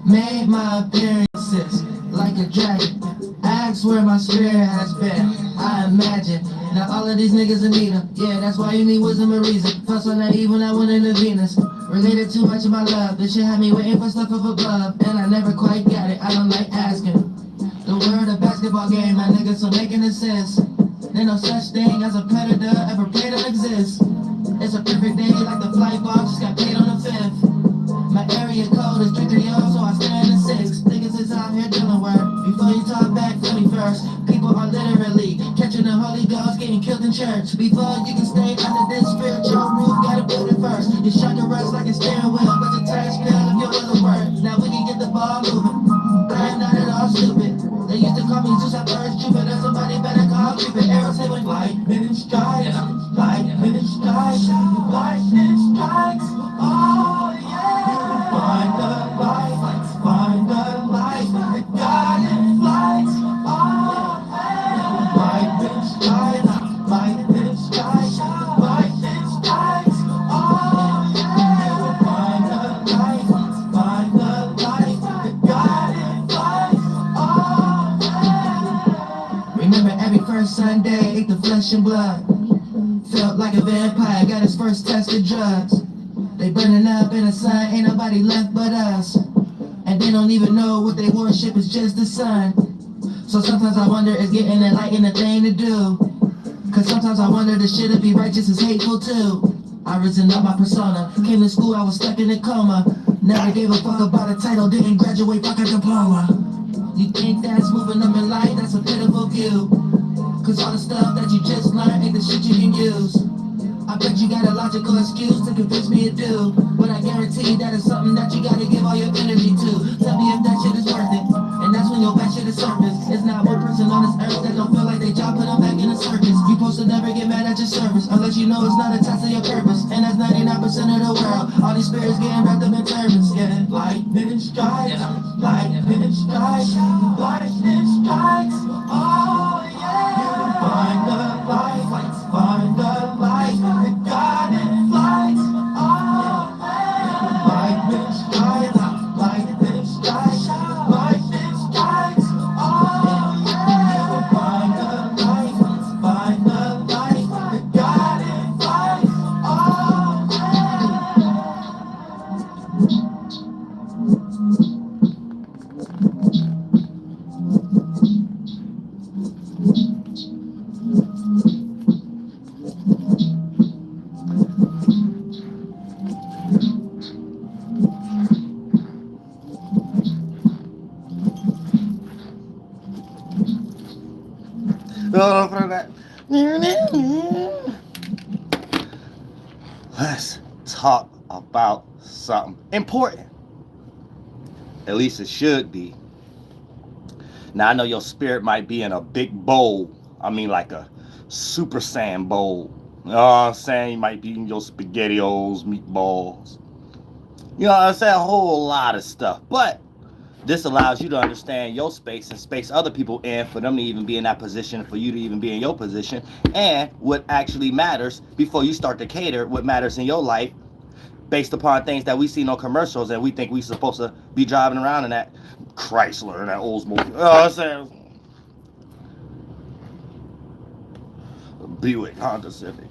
Made my appearances like a dragon. Ask where my spirit has been. I imagine. Now all of these niggas are need 'em. Yeah, that's why you need wisdom and reason. Felt so naive when I went into Venus. Related too much of my love. This shit had me waiting for stuff up above. And I never quite got it. I don't like asking. The word of basketball game, my nigga, so making it sense. There's no such thing as a predator ever pray to exist. It's a perfect day like the flight box just got paid on the 5th. My area code is 330, so I stand in 6. Niggas is out here doing work. Before you talk back, feel me first. People are literally catching the Holy Ghost, getting killed in church. Before you can stay under this spiritual roof, gotta build it first. You shut the rest like a steering wheel, but the tax bill if your will will work. Now we can get the ball moving. I am not at all stupid. They used to call me Zeus at first, Jupiter. Somebody better call Cupid. Arrows hit with lightning strikes, lightning strikes, lightning strikes. Oh yeah. Find the light, find the light. The guiding flights. Oh yeah. Lightning strikes, lightning strikes, lightning strikes. Oh yeah. Find the light, find the light. The guiding flights. Oh yeah. Remember every first Sunday, ate the flesh and blood. Felt like a vampire, got his first test of drugs. They burning up in the sun, ain't nobody left but us. And they don't even know what they worship is just the sun. So sometimes I wonder, is getting enlightened a thing to do? Cause sometimes I wonder, the shit to be righteous is hateful too. I risen up my persona, came to school, I was stuck in a coma. Never gave a fuck about a title, didn't graduate, fuck a diploma. You think that's moving up in life, that's a pitiful view. Cause all the stuff that you just learned ain't the shit you can use. I bet you got a logical excuse to convince me to do, but I guarantee that it's something that you gotta give all your energy to. Tell me if that shit is worth it, and that's when your best shit is surface. It's not one person on this earth that don't feel like they job put them back in the circus. You supposed to never get mad at your service, unless you know it's not a test of your purpose. And that's 99% of the world, all these spirits getting wrapped up in turbans. Yeah, lightning strikes, lightning strikes, lightning strikes. Oh yeah. Find the light, find the light. The guiding flights. Oh yeah. Lightning strikes, lightning strikes, lightning strikes. Oh yeah. Find the light, find the light. The guiding flights. Oh Let's talk about something important. At least it should be. Now I know your spirit might be in a big bowl. I mean like a Super Saiyan bowl. You know what I'm saying? You might be eating your SpaghettiOs, meatballs. You know what I'm saying? A whole lot of stuff. But this allows you to understand your space and space other people in for them to even be in that position, for you to even be in your position, and what actually matters before you start to cater what matters in your life based upon things that we see on commercials and we think we supposed to be driving around in that Chrysler and that Oldsmobile. You know what I'm saying? Buick, Honda Civic.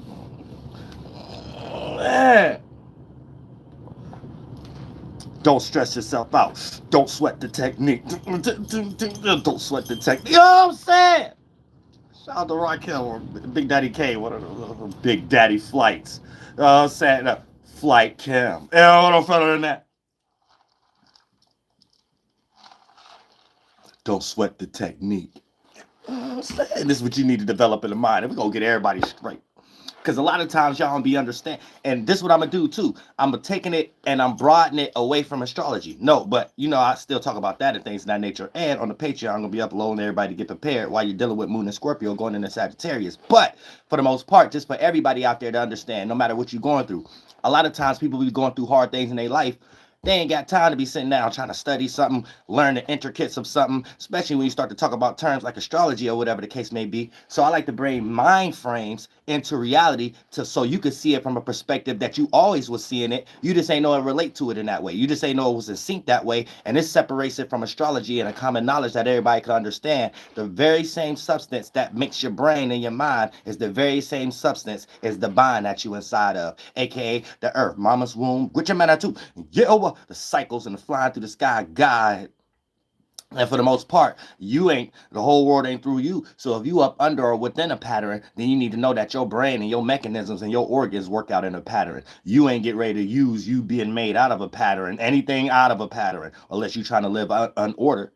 Man. Don't stress yourself out. Don't sweat the technique. Don't sweat the technique. You know what I'm saying? Shout out to Raquel or Big Daddy K, one of the Big Daddy flights. You know what I'm saying? Flight Kim. You know what I'm further than that? Don't sweat the technique. You know what I'm saying? This is what you need to develop in the mind. And we're going to get everybody straight. Because a lot of times y'all don't be understand. And this is what I'm going to do too. I'm taking it and I'm broadening it away from astrology. No, but you know, I still talk about that and things of that nature. And on the Patreon, I'm going to be uploading everybody to get prepared while you're dealing with Moon and Scorpio going into Sagittarius. But for the most part, just for everybody out there to understand, no matter what you're going through, a lot of times people be going through hard things in their life. They ain't got time to be sitting down trying to study something, learn the intricacies of something, especially when you start to talk about terms like astrology or whatever the case may be. So I like to bring mind frames into reality so you could see it from a perspective that you always was seeing it. You just ain't know it relate to it in that way. You just ain't know it was in sync that way. And this separates it from astrology and a common knowledge that everybody can understand. The very same substance that makes your brain and your mind is the very same substance as the bind that you inside of, aka the earth, mama's womb, which matter too. Get over the cycles and the flying through the sky, God. And for the most part, the whole world ain't through you. So if you up under or within a pattern, then you need to know that your brain and your mechanisms and your organs work out in a pattern. You ain't get ready to use you being made out of a pattern, anything out of a pattern, unless you're trying to live unordered.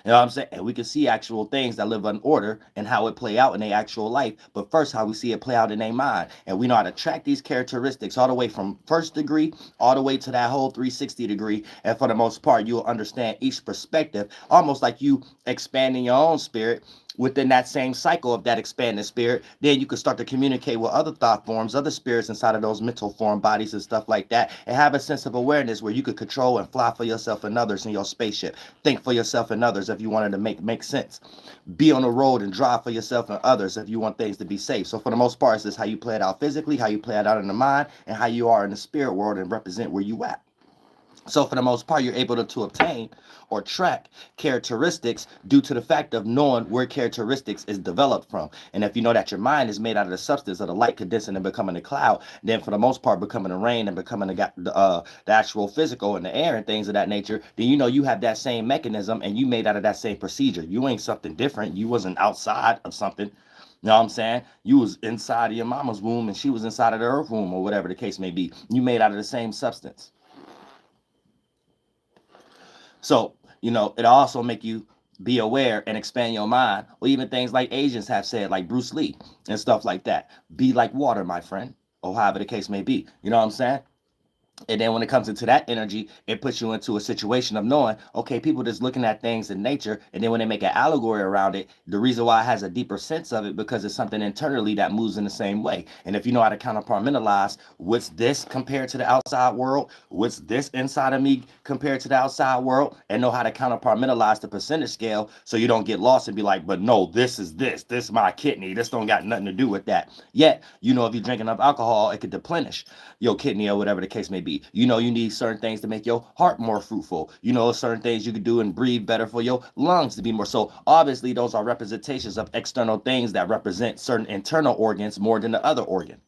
You know what I'm saying? And we can see actual things that live in order and how it play out in their actual life. But first, how we see it play out in their mind. And we know how to track these characteristics all the way from first degree, all the way to that whole 360 degree. And for the most part, you'll understand each perspective, almost like you expanding your own spirit within that same cycle of that expanded spirit. Then you can start to communicate with other thought forms, other spirits inside of those mental form bodies and stuff like that, and have a sense of awareness where you could control and fly for yourself and others in your spaceship. Think for yourself and others if you wanted to make sense. Be on the road and drive for yourself and others if you want things to be safe. So for the most part, it's just how you play it out physically, how you play it out in the mind, and how you are in the spirit world and represent where you at. So for the most part, you're able to obtain or track characteristics due to the fact of knowing where characteristics is developed from. And if you know that your mind is made out of the substance of the light condensing and becoming a cloud, then for the most part, becoming the rain and becoming the actual physical and the air and things of that nature, then you know you have that same mechanism and you made out of that same procedure. You ain't something different. You wasn't outside of something. You know what I'm saying? You was inside of your mama's womb and she was inside of the earth womb or whatever the case may be. You made out of the same substance. So, you know, it'll also make you be aware and expand your mind, or even things like Asians have said, like Bruce Lee and stuff like that. Be like water, my friend, or however the case may be. You know what I'm saying? And then when it comes into that energy, it puts you into a situation of knowing, okay, people just looking at things in nature. And then when they make an allegory around it, the reason why it has a deeper sense of it, because it's something internally that moves in the same way. And if you know how to compartmentalize what's this compared to the outside world, what's this inside of me compared to the outside world, and know how to compartmentalize the percentage scale so you don't get lost and be like, but no, this is my kidney. This don't got nothing to do with that. Yet, you know, if you drink enough alcohol, it could deplenish your kidney or whatever the case may be. You know, you need certain things to make your heart more fruitful. You know, certain things you could do and breathe better for your lungs to be more. So obviously those are representations of external things that represent certain internal organs more than the other organ.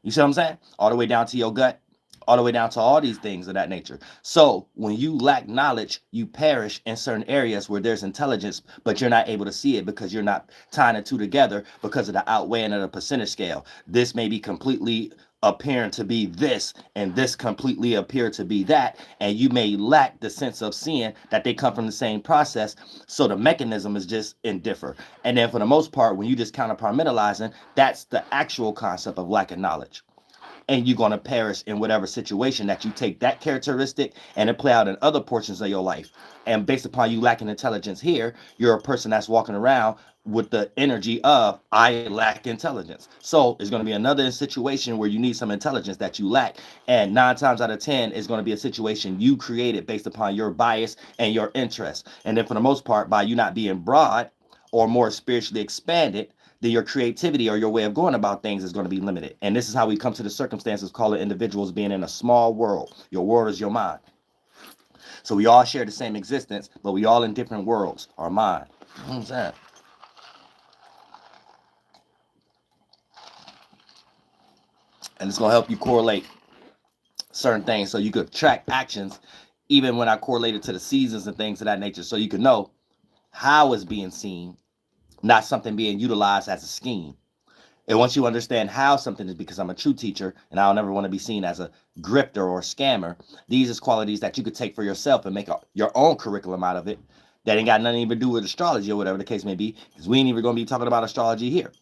You see what I'm saying? All the way down to your gut, all the way down to all these things of that nature. So when you lack knowledge, you perish in certain areas where there's intelligence, but you're not able to see it because you're not tying the two together because of the outweighing of the percentage scale. This may be completely appearing to be this, and this completely appear to be that, and you may lack the sense of seeing that they come from the same process, so the mechanism is just indifferent. And then for the most part, when you just compartmentalizing, that's the actual concept of lack of knowledge. And you're going to perish in whatever situation that you take that characteristic and it play out in other portions of your life. And based upon you lacking intelligence here, you're a person that's walking around with the energy of, I lack intelligence. So it's going to be another situation where you need some intelligence that you lack. And 9 times out of 10 is going to be a situation you created based upon your bias and your interest. And then for the most part, by you not being broad or more spiritually expanded, then your creativity or your way of going about things is going to be limited. And this is how we come to the circumstances calling individuals being in a small world. Your world is your mind. So we all share the same existence, but we all in different worlds, our mind. You know what I'm saying? And it's going to help you correlate certain things so you could track actions, even when I correlate it to the seasons and things of that nature, so you can know how it's being seen, not something being utilized as a scheme. And once you understand how something is, because I'm a true teacher and I'll never want to be seen as a grifter or a scammer, these is qualities that you could take for yourself and make your own curriculum out of it. That ain't got nothing to do with astrology or whatever the case may be, because we ain't even going to be talking about astrology here.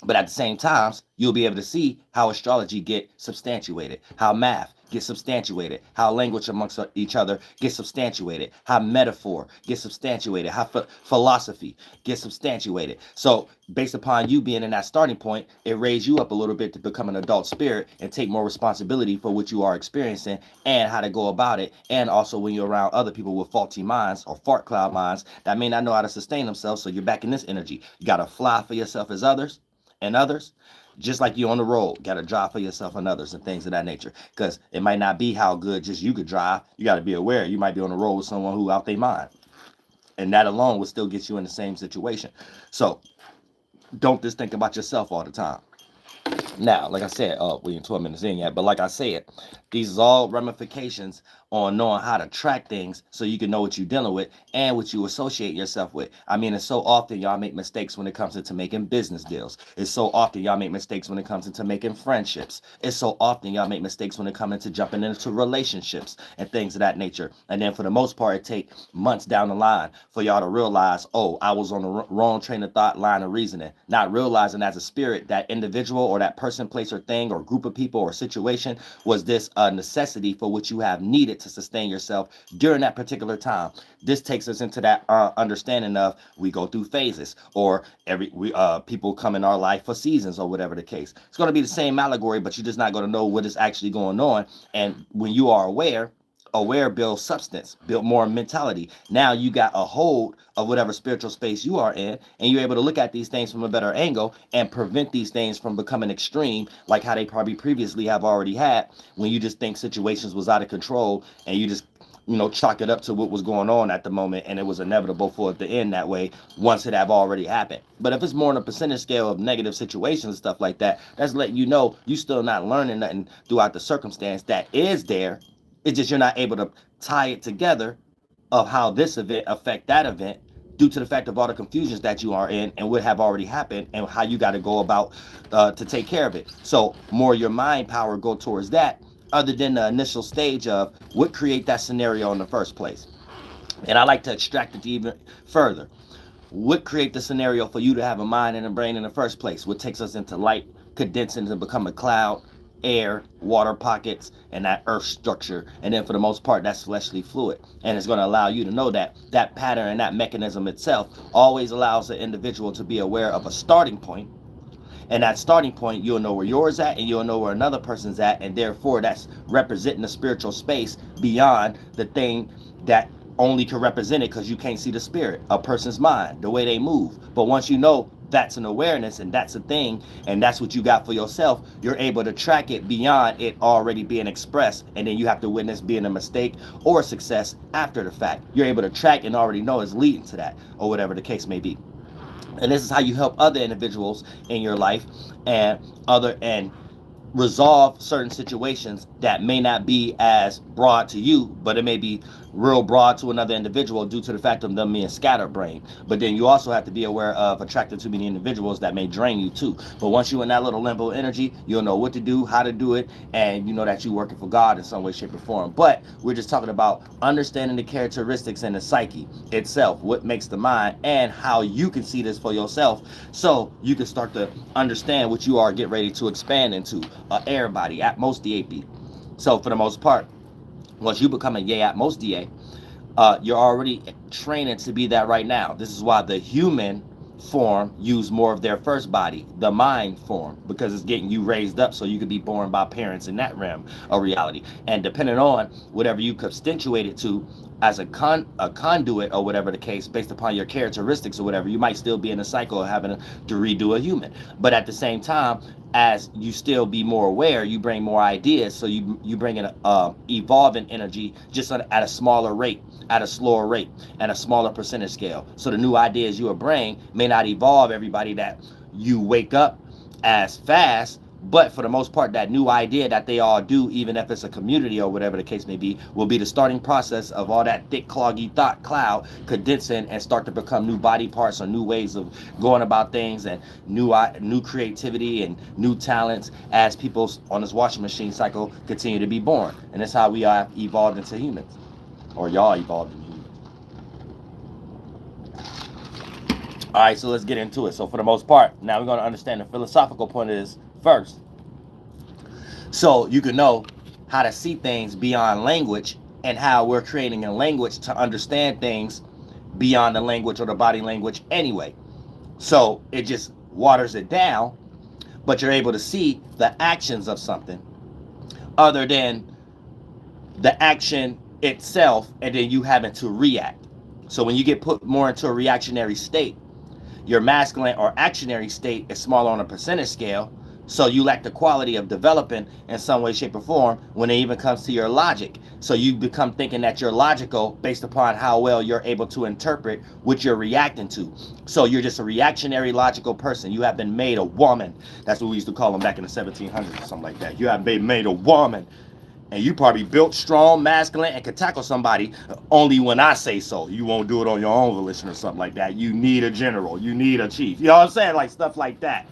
But at the same time, you'll be able to see how astrology get substantiated, how math gets substantiated, how language amongst each other gets substantiated, how metaphor gets substantiated, how philosophy gets substantiated. So based upon you being in that starting point, it raised you up a little bit to become an adult spirit and take more responsibility for what you are experiencing and how to go about it. And also when you're around other people with faulty minds or fart cloud minds that may not know how to sustain themselves, so you're back in this energy. You got to fly for yourself as others. And others, Just like you on the road, got to drive for yourself and others and things of that nature. Because it might not be how good just you could drive. You got to be aware. You might be on the road with someone who out their mind. And that alone will still get you in the same situation. So don't just think about yourself all the time. Now, like I said, we ain't 12 minutes in yet, but like I said, these is all ramifications on knowing how to track things so you can know what you're dealing with and what you associate yourself with. I mean, it's so often y'all make mistakes when it comes into making business deals. It's so often y'all make mistakes when it comes into making friendships. It's so often y'all make mistakes when it comes into jumping into relationships and things of that nature. And then for the most part, it take months down the line for y'all to realize, oh, I was on the wrong train of thought, line of reasoning. Not realizing as a spirit that individual or that person, place, or thing or group of people or situation was this necessity for what you have needed to sustain yourself during that particular time. This takes us into that understanding of we go through phases, or people come in our life for seasons or whatever the case. It's going to be the same allegory, but you're just not going to know what is actually going on. And when you are aware builds substance, build more mentality. Now you got a hold of whatever spiritual space you are in, and you're able to look at these things from a better angle and prevent these things from becoming extreme, like how they probably previously have already had, when you just think situations was out of control and you just chalk it up to what was going on at the moment, and it was inevitable for it to end that way once it have already happened. But if it's more on a percentage scale of negative situations and stuff like that, that's letting you know you still not learning nothing throughout the circumstance that is there. It's just you're not able to tie it together of how this event affect that event due to the fact of all the confusions that you are in and what have already happened and how you got to go about to take care of it. So more your mind power go towards that, other than the initial stage of what create that scenario in the first place. And I like to extract it even further. What create the scenario for you to have a mind and a brain in the first place? What takes us into light condensing to become a cloud, air, water pockets, and that earth structure. And then for the most part, that's fleshly fluid. And it's going to allow you to know that that pattern and that mechanism itself always allows the individual to be aware of a starting point. And that starting point, you'll know where yours at, and you'll know where another person's at. And therefore, that's representing the spiritual space beyond the thing that only can represent it, because you can't see the spirit, a person's mind, the way they move. But once you know that's an awareness and that's a thing, and that's what you got for yourself, you're able to track it beyond it already being expressed, and then you have to witness being a mistake or a success after the fact. You're able to track and already know it's leading to that, or whatever the case may be. And this is how you help other individuals in your life and resolve certain situations that may not be as broad to you, but it may be real broad to another individual due to the fact of them being scatterbrained. But then you also have to be aware of attracting too many individuals that may drain you too. But once you're in that little limbo energy, you'll know what to do, how to do it, and you know that you're working for God in some way, shape, or form. But we're just talking about understanding the characteristics and the psyche itself, what makes the mind, and how you can see this for yourself, so you can start to understand what you are getting ready to expand into. Air body, Atmos DAP. So for the most part, once you become a Atmos DA, you're already training to be that right now. This is why the human form use more of their first body, the mind form, because it's getting you raised up so you could be born by parents in that realm of reality. And depending on whatever you substantiate it to as a conduit or whatever the case, based upon your characteristics or whatever, you might still be in a cycle of having to redo a human. But at the same time, as you still be more aware, you bring more ideas, so you bring in evolving energy just at a smaller rate, at a slower rate, and a smaller percentage scale. So the new ideas you will bring may not evolve everybody that you wake up as fast, but for the most part, that new idea that they all do, even if it's a community or whatever the case may be, will be the starting process of all that thick, cloggy thought cloud condensing and start to become new body parts or new ways of going about things, and new creativity and new talents as people on this washing machine cycle continue to be born. And that's how we have evolved into humans, or y'all evolved into humans. All right, so let's get into it. So for the most part, now we're going to understand the philosophical point of this first, so you can know how to see things beyond language, and how we're creating a language to understand things beyond the language or the body language anyway. So it just waters it down, but you're able to see the actions of something other than the action itself, and then you having to react. So when you get put more into a reactionary state, your masculine or actionary state is smaller on a percentage scale, So you lack the quality of developing in some way, shape, or form when it even comes to your logic. So you become thinking that you're logical based upon how well you're able to interpret what you're reacting to. So you're just a reactionary, logical person. You have been made a woman. That's what we used to call them back in the 1700s or something like that. You have been made a woman. And you probably built strong, masculine, and could tackle somebody only when I say so. You won't do it on your own volition or something like that. You need a general. You need a chief. You know what I'm saying? Like stuff like that.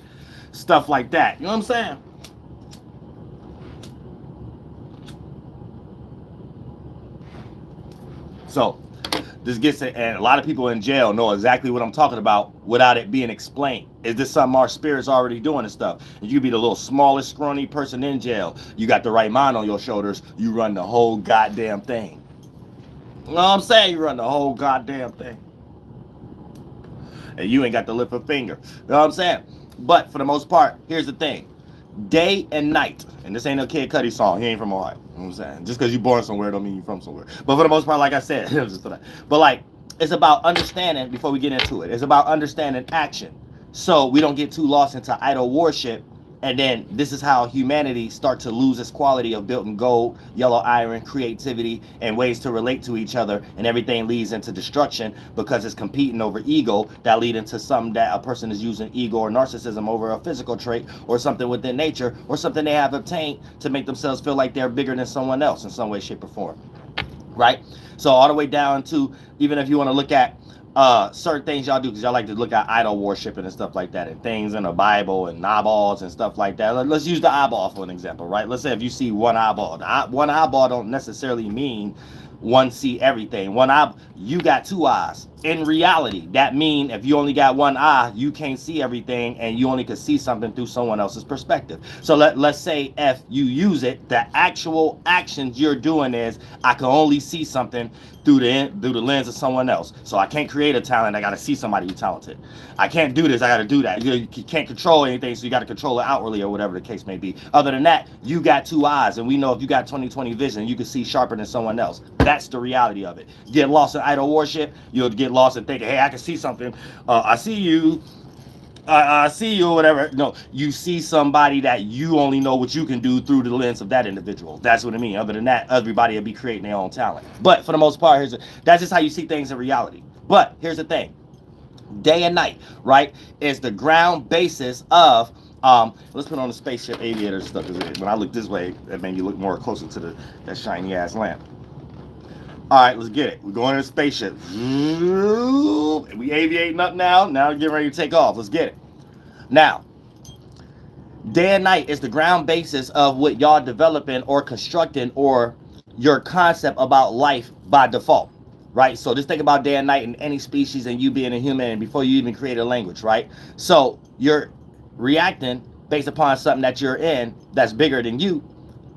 Stuff like that. You know what I'm saying? So this gets it, and a lot of people in jail know exactly what I'm talking about without it being explained. Is this something our spirit's already doing and stuff? And you be the little smallest, scrawny person in jail. You got the right mind on your shoulders. You run the whole goddamn thing. You know what I'm saying? You run the whole goddamn thing. And you ain't got to lift a finger. You know what I'm saying? But for the most part, here's the thing. Day and night. And this ain't a Kid Cudi song. He ain't from Ohio. You know what I'm saying? Just because you're born somewhere don't mean you're from somewhere. But for the most part, like I said, but like, it's about understanding, before we get into it, it's about understanding action. So we don't get too lost into idol worship. And then this is how humanity starts to lose its quality of built in gold, yellow iron, creativity, and ways to relate to each other. And everything leads into destruction because it's competing over ego that lead into something that a person is using ego or narcissism over a physical trait or something within nature or something they have obtained to make themselves feel like they're bigger than someone else in some way, shape, or form. Right? So all the way down to, even if you want to look at certain things y'all do, because y'all like to look at idol worshiping and stuff like that, and things in the Bible and eyeballs and stuff like that. Let's use the eyeball for an example, right? Let's say if you see one eyeball, one eyeball don't necessarily mean one see everything. One eye, you got two eyes. In reality, that mean if you only got one eye, you can't see everything, and you only can see something through someone else's perspective. So let's say if you use it, the actual actions you're doing is, I can only see something through the lens of someone else. So I can't create a talent. I got to see somebody who's talented. I can't do this. I got to do that. You can't control anything, so you got to control it outwardly or whatever the case may be. Other than that, you got two eyes, and we know if you got 20/20 vision, you can see sharper than someone else. That's the reality of it. Get lost in idol worship, you'll get lost in thinking, hey, I can see something. I see you. I see you or whatever. No, you see somebody that you only know what you can do through the lens of that individual. That's what I mean. Other than that, everybody will be creating their own talent. But for the most part, that's just how you see things in reality. But here's the thing. Day and night, right, is the ground basis of, let's put on the spaceship aviator stuff. When I look this way, that made me look more closer to that shiny ass lamp. All right, let's get it. We're going in a spaceship. We aviating up now. Now we're getting ready to take off. Let's get it. Now, day and night is the ground basis of what y'all developing or constructing or your concept about life by default, right? So just think about day and night in any species and you being a human and before you even create a language, right? So you're reacting based upon something that you're in that's bigger than you,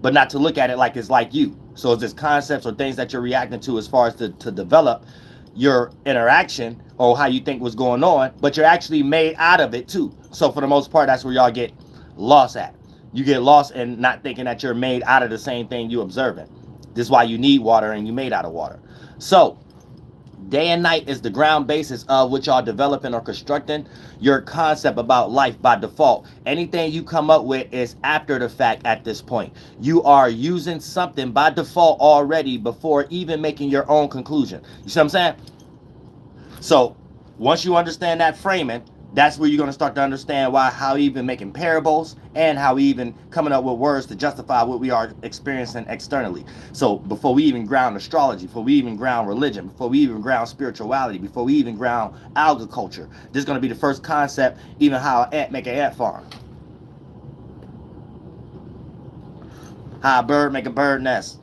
but not to look at it like it's like you. So it's just concepts or things that you're reacting to as far as to develop your interaction or how you think was going on, but you're actually made out of it too. So for the most part, that's where y'all get lost at. You get lost in not thinking that you're made out of the same thing you observing. This is why you need water and you made out of water. So day and night is the ground basis of what y'all developing or constructing your concept about life by default. Anything you come up with is after the fact at this point. You are using something by default already before even making your own conclusion. You see what I'm saying? So once you understand that framing, that's where you're going to start to understand how even making parables and how we even coming up with words to justify what we are experiencing externally. So before we even ground astrology, before we even ground religion, before we even ground spirituality, before we even ground agriculture, this is going to be the first concept, even how an ant make an ant farm. How a bird make a bird nest.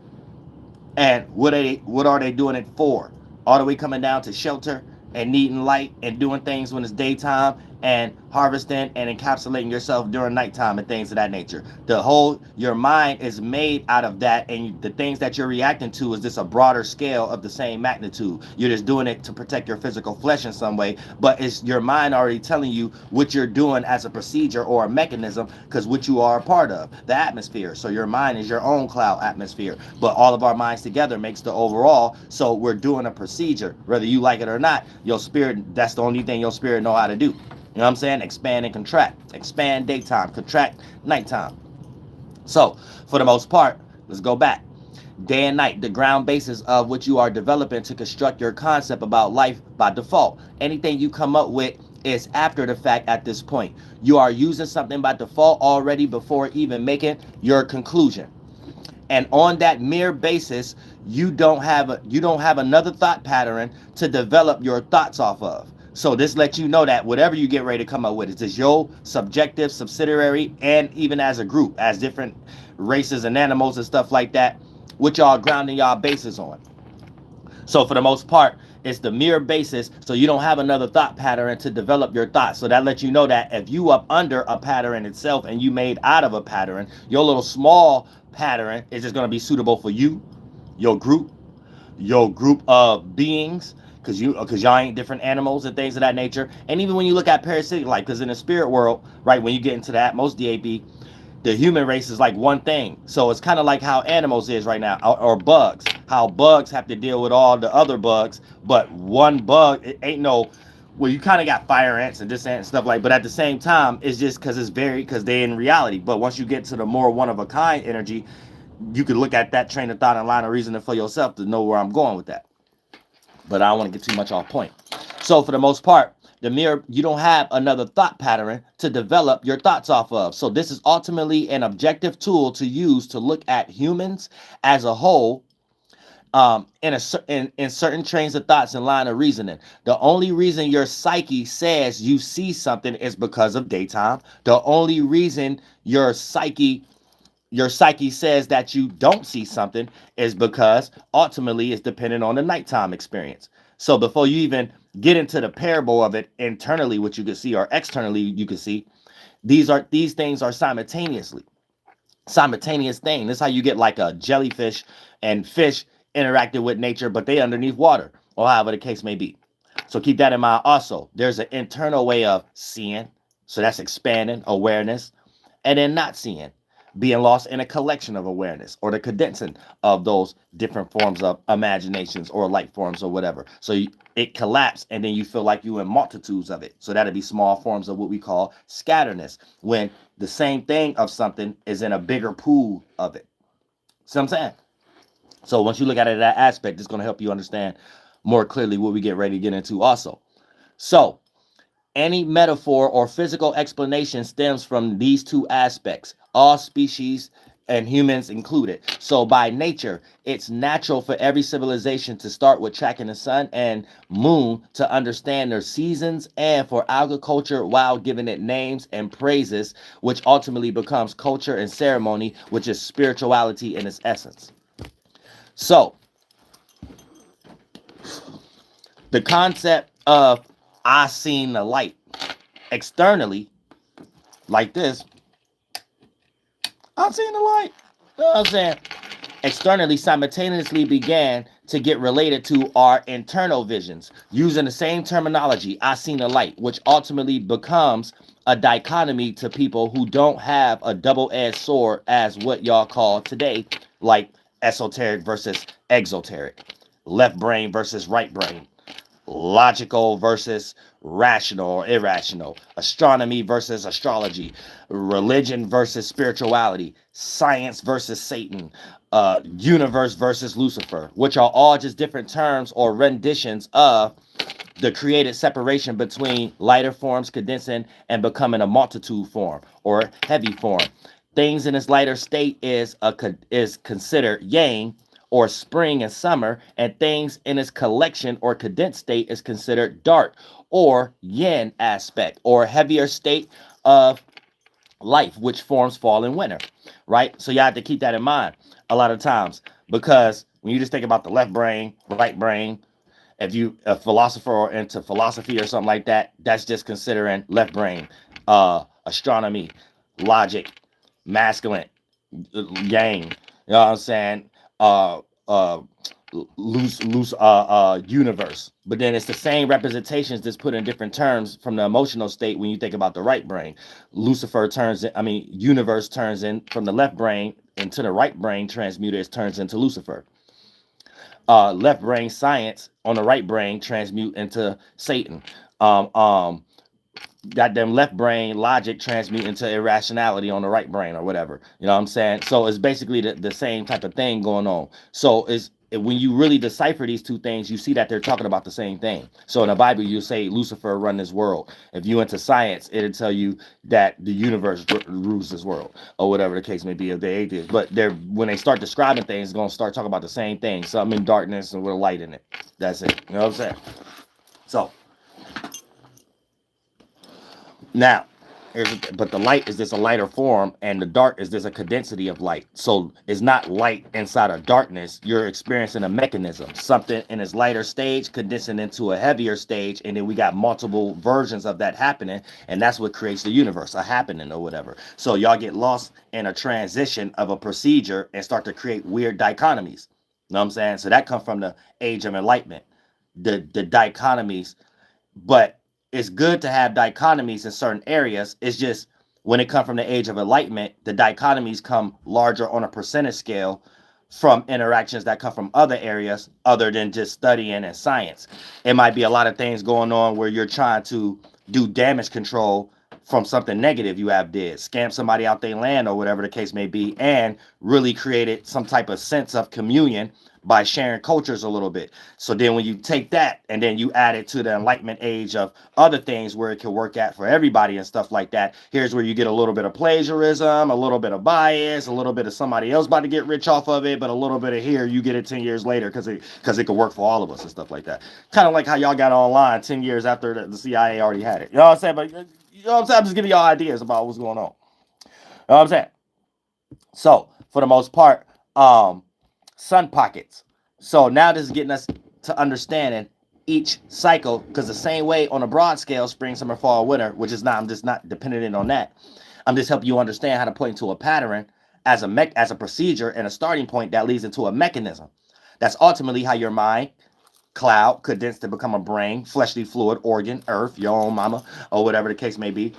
And what are they doing it for? All the way coming down to shelter and needing light and doing things when it's daytime and harvesting and encapsulating yourself during nighttime and things of that nature. Your mind is made out of that, and the things that you're reacting to is just a broader scale of the same magnitude. You're just doing it to protect your physical flesh in some way, but it's your mind already telling you what you're doing as a procedure or a mechanism, because what you are a part of, the atmosphere. So your mind is your own cloud atmosphere, but all of our minds together makes the overall. So we're doing a procedure, whether you like it or not. Your spirit, that's the only thing your spirit know how to do. You know what I'm saying? Expand and contract. Expand daytime, contract nighttime. So, for the most part, let's go back. Day and night, the ground basis of which you are developing to construct your concept about life by default. Anything you come up with is after the fact at this point. You are using something by default already before even making your conclusion. And on that mere basis, you don't have another thought pattern to develop your thoughts off of. So this lets you know that whatever you get ready to come up with is your subjective, subsidiary, and even as a group, as different races and animals and stuff like that, which y'all grounding y'all bases on. So for the most part, it's the mere basis. So you don't have another thought pattern to develop your thoughts. So that lets you know that if you up under a pattern itself and you made out of a pattern, your little small pattern is just going to be suitable for you, your group of beings, because y'all ain't different animals and things of that nature. And even when you look at parasitic life, because in the spirit world, right, when you get into that, most DAB, the human race is like one thing. So it's kind of like how animals is right now, or bugs. How bugs have to deal with all the other bugs, but one bug, it ain't no. Well, you kind of got fire ants and this ant and stuff like, but at the same time, it's just because they're in reality. But once you get to the more one of a kind energy, you can look at that train of thought and line of reasoning for yourself to know where I'm going with that. But I don't want to get too much off point. So for the most part, you don't have another thought pattern to develop your thoughts off of. So this is ultimately an objective tool to use to look at humans as a whole, in certain trains of thoughts and line of reasoning. The only reason your psyche says you see something is because of daytime. The only reason your psyche says that you don't see something is because ultimately it's dependent on the nighttime experience. So before you even get into the parable of it internally, what you can see, or externally you can see, these things are simultaneous thing. This is how you get like a jellyfish and fish interacting with nature, but they underneath water, or however the case may be. So keep that in mind. Also, there's an internal way of seeing, so that's expanding awareness, and then not seeing, being lost in a collection of awareness, or the condensing of those different forms of imaginations or light forms or whatever. So it collapsed, and then you feel like you in multitudes of it. So that'd be small forms of what we call scatterness, when the same thing of something is in a bigger pool of it. See what I'm saying? So once you look at it that aspect, it's going to help you understand more clearly what we get ready to get into also. So any metaphor or physical explanation stems from these two aspects, all species and humans included. So by nature, it's natural for every civilization to start with tracking the sun and moon to understand their seasons, and for agriculture while giving it names and praises, which ultimately becomes culture and ceremony, which is spirituality in its essence. So the concept of I seen the light externally, like this, I seen the light. You know what I'm saying? Externally, simultaneously began to get related to our internal visions, using the same terminology, I seen the light, which ultimately becomes a dichotomy to people who don't have a double-edged sword as what y'all call today, like esoteric versus exoteric, left brain versus right brain, logical versus rational or irrational, astronomy versus astrology, religion versus spirituality, science versus Satan, universe versus Lucifer, which are all just different terms or renditions of the created separation between lighter forms condensing and becoming a multitude form or heavy form. Things in its lighter state is considered yang, or spring and summer, and things in its collection or condensed state is considered dark, or yin aspect, or heavier state of life, which forms fall and winter, right? So you have to keep that in mind a lot of times, because when you just think about the left brain, right brain, if you a philosopher or into philosophy or something like that, that's just considering left brain, astronomy, logic, masculine, yang, you know what I'm saying? uh loose universe. But then it's the same representations that's put in different terms from the emotional state. When you think about the right brain, universe turns in from the left brain into the right brain transmuter, it turns into Lucifer. Left brain science on the right brain transmute into Satan. got them left brain logic transmute into irrationality on the right brain or whatever. You know what I'm saying? So it's basically the same type of thing going on. So it's when you really decipher these two things, you see that they're talking about the same thing. So in the Bible, you say Lucifer run this world. If you into science, it'll tell you that the universe rules this world, or whatever the case may be, if they're atheists. But they're when they start describing things, it's gonna start talking about the same thing. Something in darkness and with a light in it. That's it. You know what I'm saying? So now, but the light is just a lighter form, and the dark is just a condensity of light. So it's not light inside of darkness. You're experiencing a mechanism, something in its lighter stage condensing into a heavier stage, and then we got multiple versions of that happening, and that's what creates the universe, a happening or whatever. So y'all get lost in a transition of a procedure and start to create weird dichotomies. You know what I'm saying? So that comes from the age of enlightenment, the dichotomies, but it's good to have dichotomies in certain areas. It's just when it comes from the age of enlightenment, the dichotomies come larger on a percentage scale from interactions that come from other areas other than just studying and science. It might be a lot of things going on where you're trying to do damage control from something negative you have did, scam somebody out their land or whatever the case may be, and really created some type of sense of communion by sharing cultures a little bit. So then when you take that and then you add it to the enlightenment age of other things where it can work out for everybody and stuff like that, here's where you get a little bit of plagiarism, a little bit of bias, a little bit of somebody else about to get rich off of it, but a little bit of here, you get it 10 years later because it could work for all of us and stuff like that. Kind of like how y'all got online 10 years after the CIA already had it. You know what I'm saying? But you know what I'm saying? I'm just giving y'all ideas about what's going on. You know what I'm saying? So for the most part, sun pockets. So now this is getting us to understanding each cycle, because the same way on a broad scale, spring, summer, fall, winter, which is not, I'm just not dependent on that. I'm just helping you understand how to point to a pattern as a procedure and a starting point that leads into a mechanism. That's ultimately how your mind, cloud, condensed to become a brain, fleshly fluid, organ, earth, your own mama, or whatever the case may be.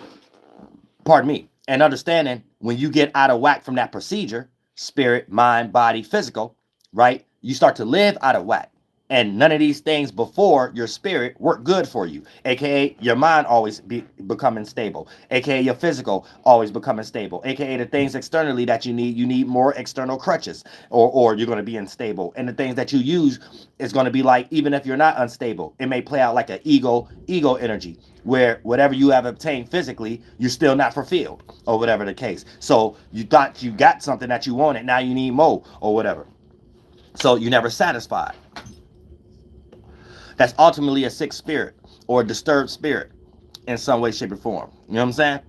Pardon me. And understanding when you get out of whack from that procedure, spirit, mind, body, physical, right? You start to live out of whack. And none of these things before your spirit work good for you. AKA your mind always becoming stable. AKA your physical always becoming stable. AKA the things externally that you need more external crutches, or you're going to be unstable. And the things that you use is going to be like, even if you're not unstable, it may play out like an ego energy, where whatever you have obtained physically, you're still not fulfilled, or whatever the case. So you thought you got something that you wanted, now you need more, or whatever. So you're never satisfied. That's ultimately a sick spirit or a disturbed spirit in some way, shape, or form. You know what I'm saying?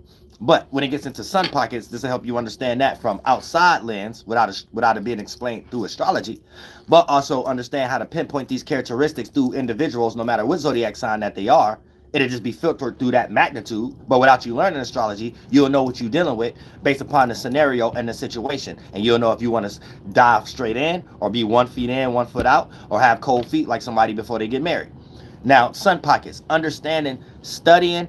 But when it gets into sun pockets, this will help you understand that from outside lens without it being explained through astrology, but also understand how to pinpoint these characteristics through individuals, no matter what zodiac sign that they are. It'll just be filtered through that magnitude. But without you learning astrology, you'll know what you're dealing with based upon the scenario and the situation. And you'll know if you want to dive straight in, or be 1 foot in, 1 foot out, or have cold feet like somebody before they get married. Now, sun pockets, understanding, studying,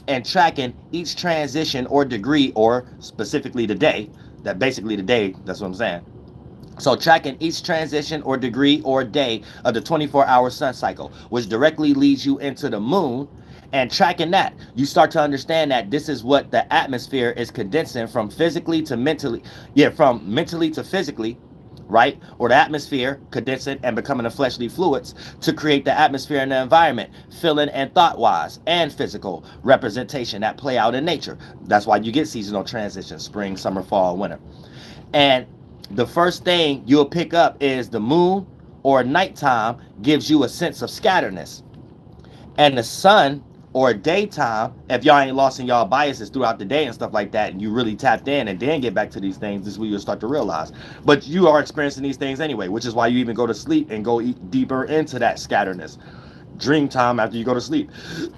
and tracking each transition or degree, or specifically the day, that's what I'm saying. So tracking each transition or degree or day of the 24-hour sun cycle, which directly leads you into the moon, and tracking that, you start to understand that this is what the atmosphere is condensing from physically to mentally. Yeah, from mentally to physically, right? Or the atmosphere condensing and becoming the fleshly fluids to create the atmosphere and the environment, feeling and thought-wise, and physical representation that play out in nature. That's why you get seasonal transitions, spring, summer, fall, winter. And the first thing you'll pick up is the moon or nighttime gives you a sense of scatteredness. And the sun or daytime, if y'all ain't lost in y'all biases throughout the day and stuff like that, and you really tapped in and then get back to these things, this is where you'll start to realize. But you are experiencing these things anyway, which is why you even go to sleep and go deeper into that scatteredness. Dream time after you go to sleep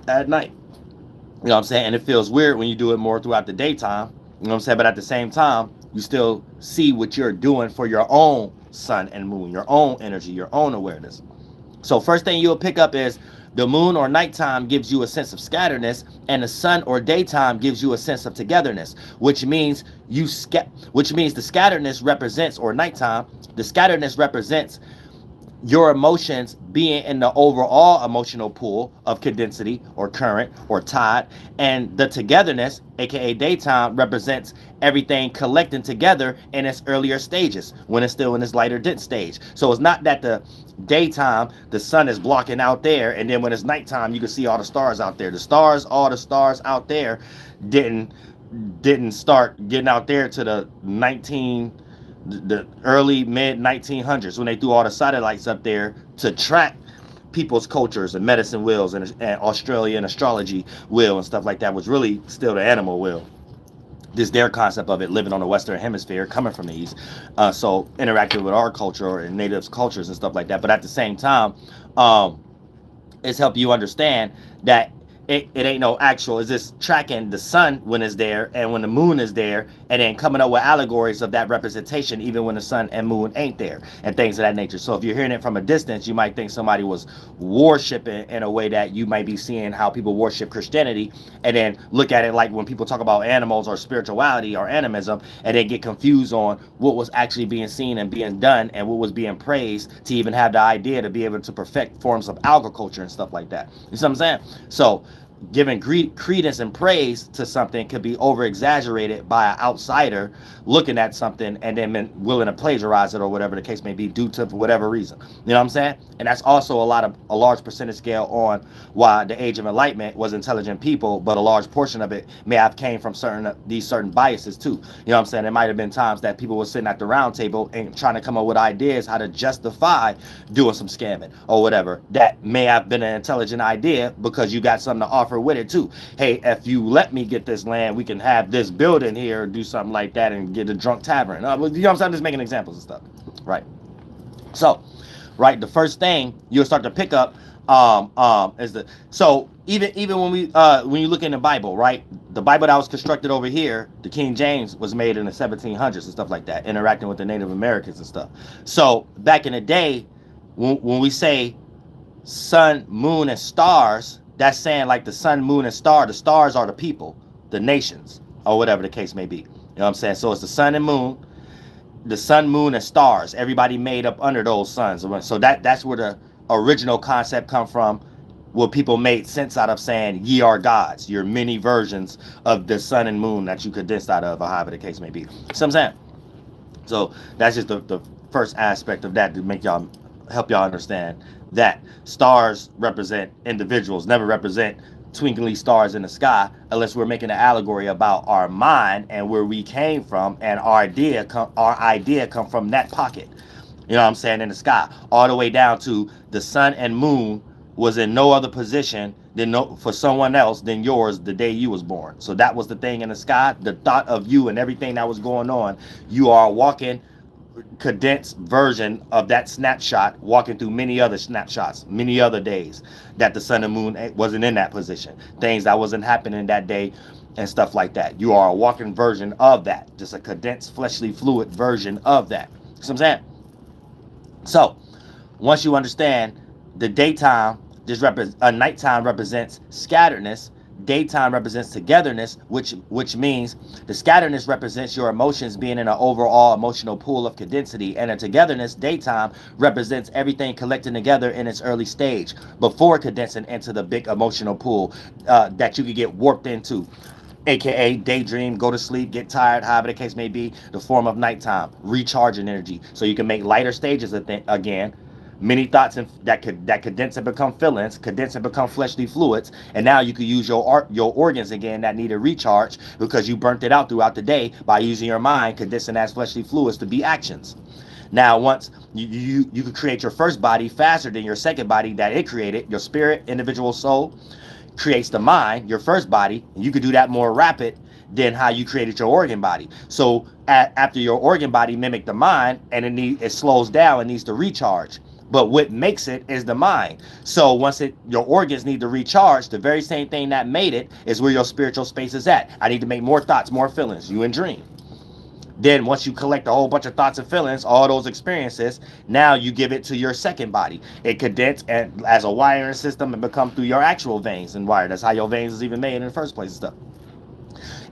at night. You know what I'm saying? And it feels weird when you do it more throughout the daytime. You know what I'm saying? But at the same time, you still see what you're doing for your own sun and moon, your own energy, your own awareness. So first thing you'll pick up is the moon or nighttime gives you a sense of scatteredness, and the sun or daytime gives you a sense of togetherness, which means the scatteredness represents, or nighttime, the scatteredness represents your emotions being in the overall emotional pool of condensity or current or tide, and the togetherness, aka daytime, represents everything collecting together in its earlier stages when it's still in its lighter dense stage. So it's not that the daytime the sun is blocking out there, and then when it's nighttime you can see all the stars out there. All the stars out there didn't start getting out there to the early mid 1900s when they threw all the satellites up there to track people's cultures and medicine wheels and Australian astrology wheel and stuff like that, was really still the animal wheel. This their concept of it living on the Western Hemisphere, coming from the East, so interacting with our culture and natives cultures and stuff like that. But at the same time, it's helping you understand that it ain't no actual, it's just tracking the sun when it's there and when the moon is there, and then coming up with allegories of that representation even when the sun and moon ain't there and things of that nature. So if you're hearing it from a distance, you might think somebody was worshiping in a way that you might be seeing how people worship Christianity, and then look at it like when people talk about animals or spirituality or animism, and then get confused on what was actually being seen and being done and what was being praised to even have the idea to be able to perfect forms of agriculture and stuff like that. You see what I'm saying? So giving credence and praise to something could be over exaggerated by an outsider looking at something and then willing to plagiarize it or whatever the case may be due to whatever reason. You know what I'm saying? And that's also a large percentage scale on why the Age of Enlightenment was intelligent people, but a large portion of it may have came from certain biases too. You know what I'm saying? There might have been times that people were sitting at the round table and trying to come up with ideas how to justify doing some scamming or whatever. That may have been an intelligent idea because you got something to offer with it too. Hey, if you let me get this land, we can have this building here or do something like that and get a drunk tavern. You know what I'm saying? I'm just making examples and stuff, right? So, right, the first thing you'll start to pick up is even when you look in the Bible, right? The Bible that was constructed over here, the King James, was made in the 1700s and stuff like that, interacting with the Native Americans and stuff. So back in the day, when we say sun, moon, and stars, that's saying like the sun, moon, and star. The stars are the people, the nations, or whatever the case may be. You know what I'm saying? So it's the sun and moon, and stars. Everybody made up under those suns. So that's where the original concept come from, where people made sense out of saying ye are gods. You're many versions of the sun and moon that you condensed out of, or however the case may be. You know what I'm saying? So that's just the first aspect of that to help y'all understand that stars represent individuals, never represent twinkly stars in the sky, unless we're making an allegory about our mind and where we came from, and our idea come from that pocket. You know what I'm saying? In the sky, all the way down to the sun and moon was in no other position for someone else than yours the day you was born. So that was the thing in the sky, the thought of you and everything that was going on. You are walking condensed version of that snapshot, walking through many other snapshots, many other days that the sun and moon wasn't in that position, things that wasn't happening that day and stuff like that. You are a walking version of that, just a condensed fleshly fluid version of that. You know what I'm saying? So once you understand the daytime, nighttime represents scatteredness, daytime represents togetherness, which means the scatteredness represents your emotions being in an overall emotional pool of condensity, and a togetherness, daytime, represents everything collecting together in its early stage before condensing into the big emotional pool that you could get warped into, aka daydream, go to sleep, get tired, however the case may be. The form of nighttime, recharging energy, so you can make lighter stages again. Many thoughts that condense and become feelings, condense and become fleshly fluids, and now you can use your organs again that need a recharge because you burnt it out throughout the day by using your mind, condensing as fleshly fluids to be actions. Now, once you can create your first body faster than your second body that it created, your spirit, individual soul, creates the mind, your first body, and you could do that more rapid than how you created your organ body. So after your organ body mimicked the mind, and it slows down and needs to recharge. But what makes it is the mind. So once your organs need to recharge, the very same thing that made it is where your spiritual space is at. I need to make more thoughts, more feelings, you and dream. Then once you collect a whole bunch of thoughts and feelings, all those experiences, now you give it to your second body. It condenses and as a wiring system and become through your actual veins and wire. That's how your veins is even made in the first place and stuff.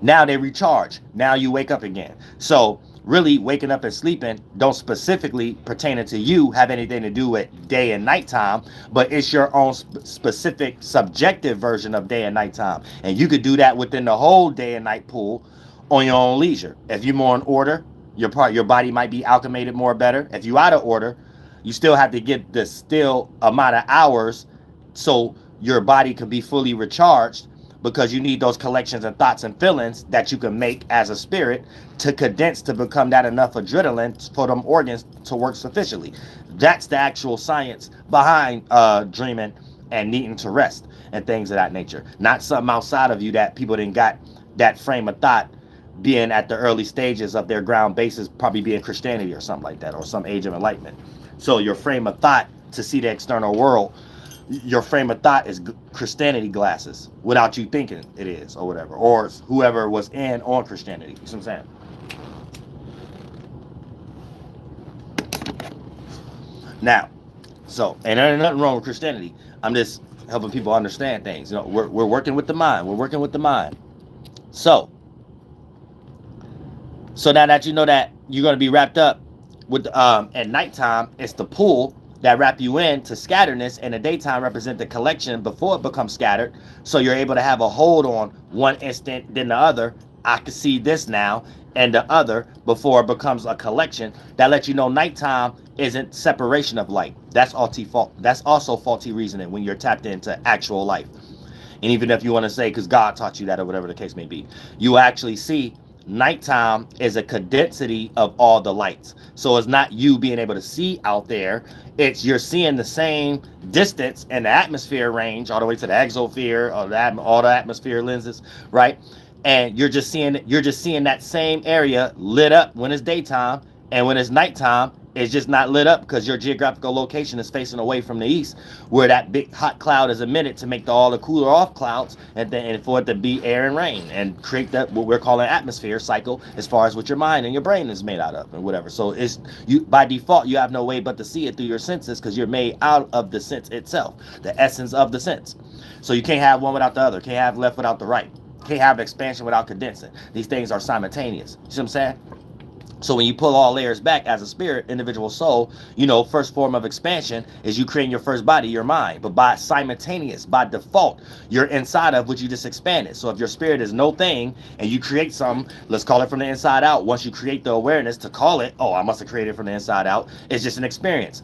Now they recharge. Now you wake up again. So really waking up and sleeping don't specifically pertaining to you have anything to do with day and nighttime, but it's your own specific subjective version of day and nighttime. And you could do that within the whole day and night pool on your own leisure. If you're more in order, your body might be alchemated more better. If you out of order, you still have to get the still amount of hours so your body can be fully recharged, because you need those collections of thoughts and feelings that you can make as a spirit to condense to become that enough adrenaline for them organs to work sufficiently. That's the actual science behind dreaming and needing to rest and things of that nature. Not something outside of you that people didn't got that frame of thought being at the early stages of their ground bases, probably being Christianity or something like that, or some age of enlightenment. So your frame of thought to see the external world, your frame of thought is Christianity glasses without you thinking it is, or whatever, or whoever was in on Christianity. You see what I'm saying? Now, so, and there ain't nothing wrong with Christianity. I'm just helping people understand things. You know, we're working with the mind. We're working with the mind. So now that you know that you're going to be wrapped up with at nighttime, it's the pull that wrap you in to scatteredness, and the daytime represent the collection before it becomes scattered. So you're able to have a hold on one instant, then the other. I can see this now, and the other before it becomes a collection. That lets you know nighttime isn't separation of light. That's also faulty reasoning when you're tapped into actual life. And even if you want to say, because God taught you that, or whatever the case may be, you actually see nighttime is a condensity of all the lights. So it's not you being able to see out there. It's you're seeing the same distance in the atmosphere range all the way to the exosphere, or all the atmosphere lenses, right? And you're just seeing that same area lit up when it's daytime, and when it's nighttime, it's just not lit up because your geographical location is facing away from the east, where that big hot cloud is emitted to make all the cooler off clouds, and for it to be air and rain and create that what we're calling atmosphere cycle, as far as what your mind and your brain is made out of and whatever. So it's you by default, you have no way but to see it through your senses, because you're made out of the sense itself, the essence of the sense. So you can't have one without the other, can't have left without the right, can't have expansion without condensing. These things are simultaneous. You see what I'm saying? So when you pull all layers back as a spirit, individual soul, you know, first form of expansion is you creating your first body, your mind. But by simultaneous, by default, you're inside of what you just expanded. So if your spirit is no thing and you create something, let's call it from the inside out. Once you create the awareness to call it, oh, I must have created from the inside out, it's just an experience.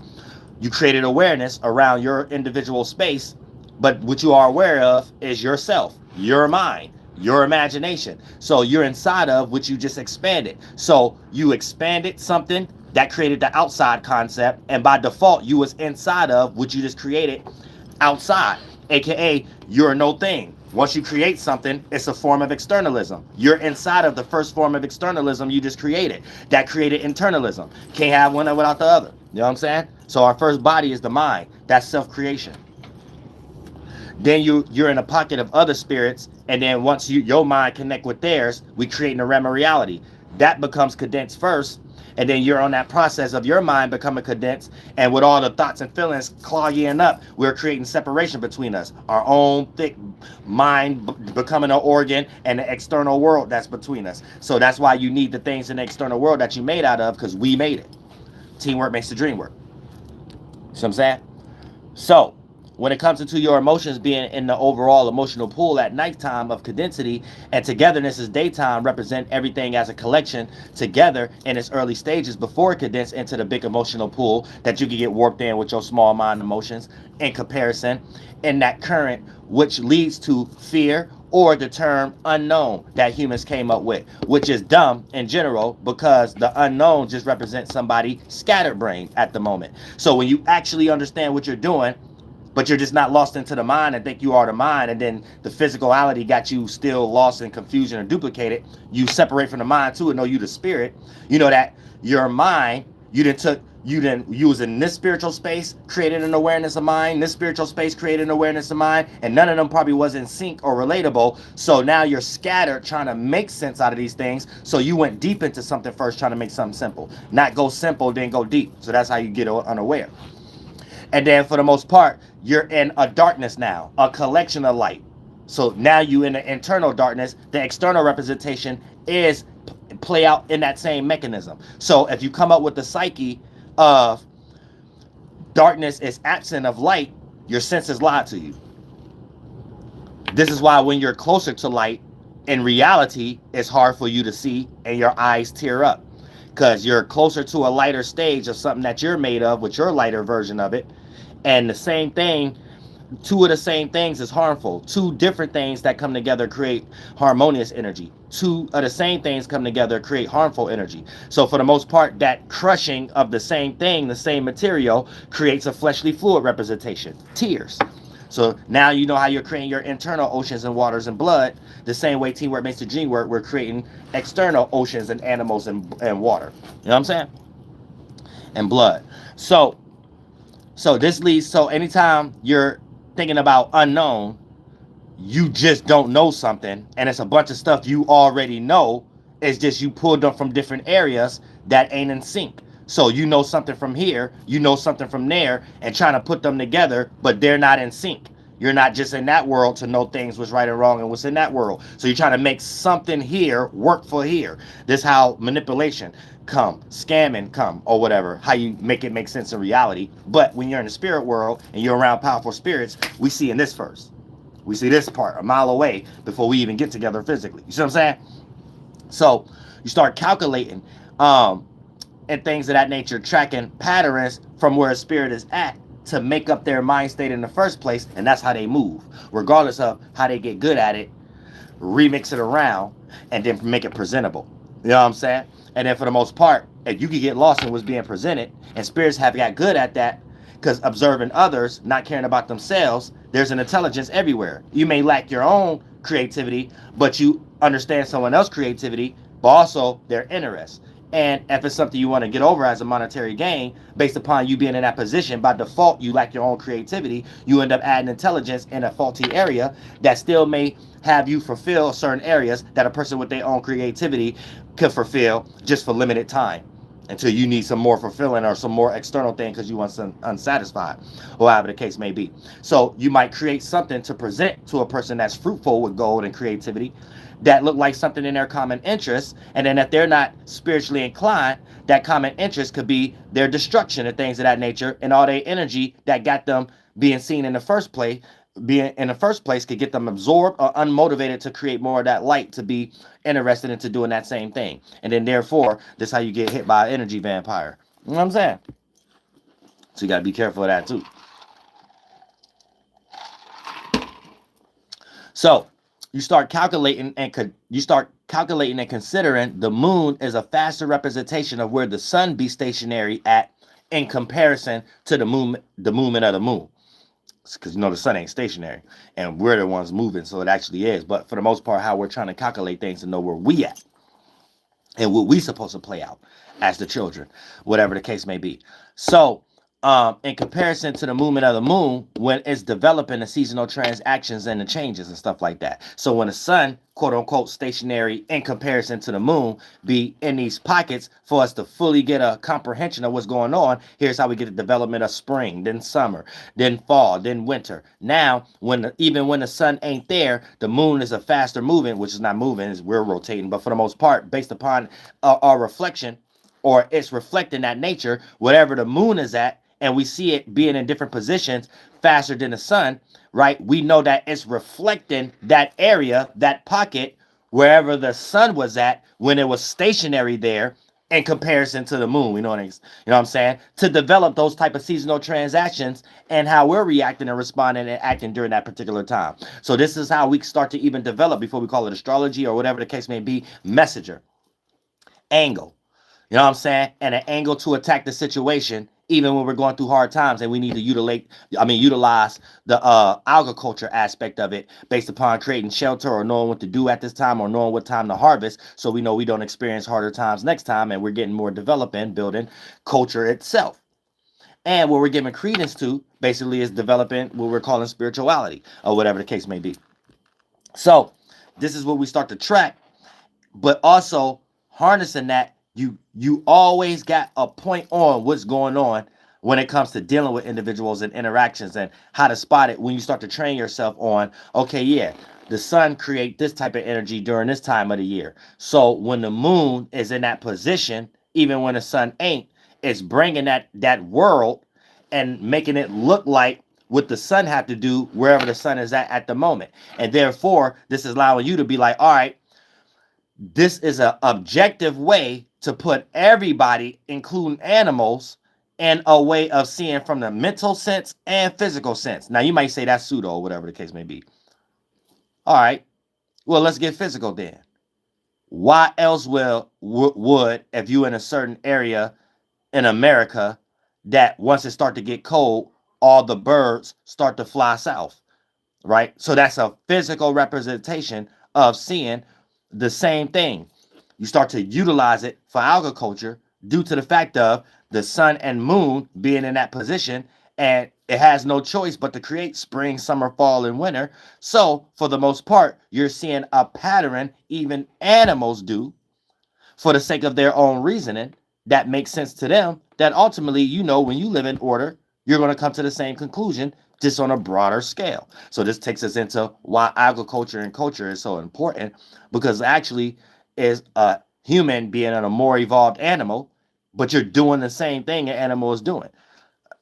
You created awareness around your individual space, but what you are aware of is yourself, your mind, your imagination. So you're inside of what you just expanded. So you expanded something that created the outside concept, and by default you was inside of what you just created outside, aka you're no thing. Once you create something, it's a form of externalism. You're inside of the first form of externalism you just created. That created internalism. Can't have one without the other. You know what I'm saying? So our first body is the mind. That's self-creation. Then you're in a pocket of other spirits, and then once your mind connect with theirs, we create a realm of reality. That becomes condensed first, and then you're on that process of your mind becoming condensed, and with all the thoughts and feelings clogging up, we're creating separation between us. Our own thick mind becoming an organ, and the external world that's between us. So that's why you need the things in the external world that you made out of, because we made it. Teamwork makes the dream work. See what I'm saying? So when it comes into your emotions being in the overall emotional pool at nighttime of condensity, and togetherness is daytime, represent everything as a collection together in its early stages before it condensed into the big emotional pool that you can get warped in with your small mind emotions in comparison in that current, which leads to fear, or the term unknown that humans came up with, which is dumb in general, because the unknown just represents somebody scatterbrained at the moment. So when you actually understand what you're doing, but you're just not lost into the mind and think you are the mind, and then the physicality got you still lost in confusion or duplicated, you separate from the mind too and know you the spirit. You know that your mind, you was in this spiritual space, created an awareness of mind, this spiritual space created an awareness of mind, and none of them probably was in sync or relatable. So now you're scattered trying to make sense out of these things. So you went deep into something first, trying to make something simple. Not go simple, then go deep. So that's how you get unaware. And then for the most part, you're in a darkness now, a collection of light. So now you in the internal darkness. The external representation is play out in that same mechanism. So if you come up with the psyche of darkness is absent of light, your senses lie to you. This is why when you're closer to light, in reality, it's hard for you to see and your eyes tear up, because you're closer to a lighter stage of something that you're made of with your lighter version of it. And the same thing, two of the same things is harmful. Two different things that come together create harmonious energy. Two of the same things come together create harmful energy. So for the most part, that crushing of the same thing, the same material, creates a fleshly fluid representation, tears. So now you know how you're creating your internal oceans and waters and blood. The same way teamwork makes the dream work, we're creating external oceans and animals and water. You know what I'm saying? And blood. So this leads, so anytime you're thinking about unknown, you just don't know something, and it's a bunch of stuff you already know. It's just you pulled them from different areas that ain't in sync. So you know something from here, you know something from there, and trying to put them together, but they're not in sync. You're not just in that world to know things what's right and wrong and what's in that world. So you're trying to make something here work for here. This is how manipulation come, scamming come, or whatever, how you make it make sense in reality. But when you're in the spirit world and you're around powerful spirits, we see in this first. We see this part a mile away before we even get together physically. You see what I'm saying? So you start calculating and things of that nature, tracking patterns from where a spirit is at to make up their mind state in the first place, and that's how they move, regardless of how they get good at it, remix it around, and then make it presentable. You know what I'm saying? And then for the most part, if you could get lost in what's being presented, and spirits have got good at that, because observing others, not caring about themselves, there's an intelligence everywhere. You may lack your own creativity, but you understand someone else's creativity, but also their interests. And if it's something you want to get over as a monetary gain, based upon you being in that position, by default, you lack your own creativity. You end up adding intelligence in a faulty area that still may have you fulfill certain areas that a person with their own creativity could fulfill just for limited time, until you need some more fulfilling or some more external thing because you want some unsatisfied, or however the case may be. So you might create something to present to a person that's fruitful with gold and creativity that look like something in their common interest. And then if they're not spiritually inclined, that common interest could be their destruction and things of that nature, and all their energy that got them being seen in the first place, could get them absorbed or unmotivated to create more of that light, to be interested into doing that same thing. And then therefore, this is how you get hit by an energy vampire. You know what I'm saying? So you got to be careful of that too. So you start calculating and considering the moon is a faster representation of where the sun be stationary at in comparison to the movement of the moon. Because you know the sun ain't stationary, and we're the ones moving, so it actually is. But for the most part, how we're trying to calculate things to know where we at and what we supposed to play out as the children, whatever the case may be. So in comparison to the movement of the moon, when it's developing the seasonal transactions and the changes and stuff like that. So when the sun, quote unquote, stationary in comparison to the moon, be in these pockets for us to fully get a comprehension of what's going on, here's how we get the development of spring, then summer, then fall, then winter. Now, even when the sun ain't there, the moon is a faster moving, which is not moving, we're rotating, but for the most part, based upon our reflection, or it's reflecting that nature, whatever the moon is at, and we see it being in different positions faster than the sun, right? We know that it's reflecting that area, that pocket, wherever the sun was at when it was stationary there in comparison to the moon. You know what I'm saying? To develop those type of seasonal transactions and how we're reacting and responding and acting during that particular time. So this is how we start to even develop, before we call it astrology or whatever the case may be, messenger, angle. You know what I'm saying? And an angle to attack the situation, even when we're going through hard times, and we need to utilize the agriculture aspect of it, based upon creating shelter or knowing what to do at this time or knowing what time to harvest, so we know we don't experience harder times next time, and we're getting more developing, building culture itself. And what we're giving credence to basically is developing what we're calling spirituality, or whatever the case may be. So this is what we start to track, but also harnessing that. You always got a point on what's going on when it comes to dealing with individuals and interactions, and how to spot it when you start to train yourself on, okay, yeah, the sun create this type of energy during this time of the year. So when the moon is in that position, even when the sun ain't, it's bringing that world and making it look like what the sun have to do wherever the sun is at the moment. And therefore, this is allowing you to be like, all right, this is an objective way to put everybody, including animals, in a way of seeing from the mental sense and physical sense. Now, you might say that's pseudo or whatever the case may be. All right, well, let's get physical then. Why else would, if you in a certain area in America, that once it start to get cold, all the birds start to fly south, right? So that's a physical representation of seeing the same thing. You start to utilize it for agriculture due to the fact of the sun and moon being in that position, and it has no choice but to create spring, summer, fall, and winter. So for the most part, you're seeing a pattern even animals do for the sake of their own reasoning that makes sense to them, that ultimately, you know, when you live in order, you're going to come to the same conclusion, just on a broader scale. So this takes us into why agriculture and culture is so important, because actually is a human being a more evolved animal, but you're doing the same thing an animal is doing.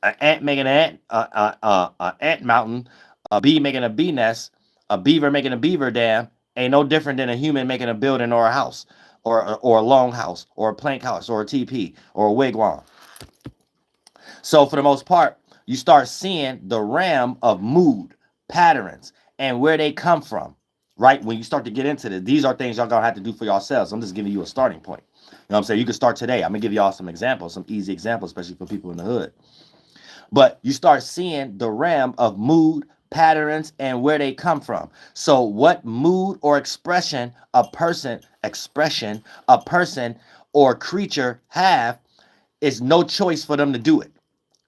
An ant making an ant mountain, a bee making a bee nest, a beaver making a beaver dam ain't no different than a human making a building or a house, or a long house, or a plank house, or a teepee, or a wigwam. So for the most part, you start seeing the realm of mood, patterns, and where they come from, right? When you start to get into this, these are things y'all gonna have to do for yourselves. I'm just giving you a starting point. You know what I'm saying? You can start today. I'm gonna give y'all some examples, some easy examples, especially for people in the hood. But you start seeing the realm of mood, patterns, and where they come from. So what mood or expression a person or creature have is no choice for them to do it.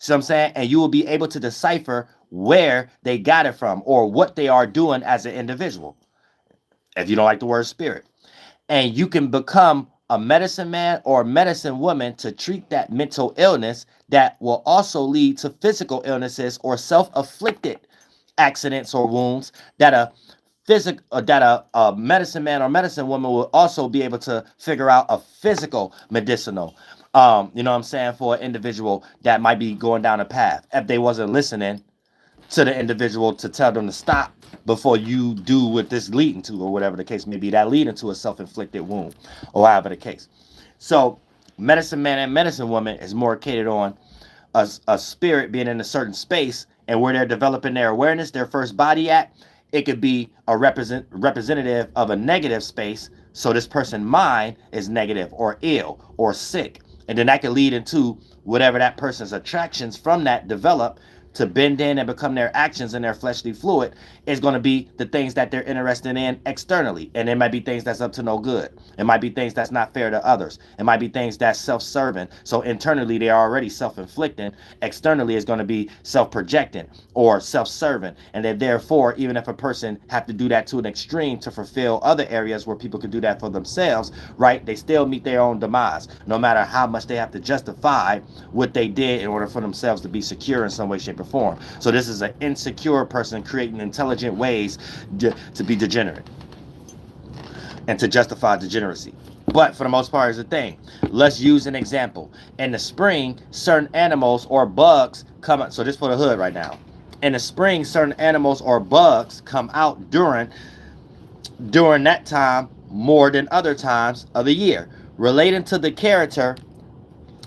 See what I'm saying? And you will be able to decipher where they got it from or what they are doing as an individual, if you don't like the word spirit. And you can become a medicine man or a medicine woman to treat that mental illness that will also lead to physical illnesses or self-afflicted accidents or wounds that a medicine man or medicine woman will also be able to figure out a physical medicinal, you know what I'm saying, for an individual that might be going down a path if they wasn't listening to the individual to tell them to stop before you do what this leading to, or whatever the case may be, that leading to a self-inflicted wound, or however the case. So medicine man and medicine woman is more catered on a spirit being in a certain space and where they're developing their awareness, their first body at. It could be a representative of a negative space. So this person's mind is negative or ill or sick. And then that could lead into whatever that person's attractions from that develop to bend in and become their actions and their fleshly fluid is going to be the things that they're interested in externally. And it might be things that's up to no good. It might be things that's not fair to others. It might be things that's self-serving. So internally, they are already self-inflicting. Externally is going to be self-projecting or self-serving. And then therefore, even if a person have to do that to an extreme to fulfill other areas where people could do that for themselves, right, they still meet their own demise, no matter how much they have to justify what they did in order for themselves to be secure in some way, shape, or form. So this is an insecure person creating intelligent ways to be degenerate and to justify degeneracy. But for the most part, is the thing. Let's use an example. In the spring, certain animals or bugs come out. So this for the hood right now. In the spring, certain animals or bugs come out during that time more than other times of the year. Relating to the character,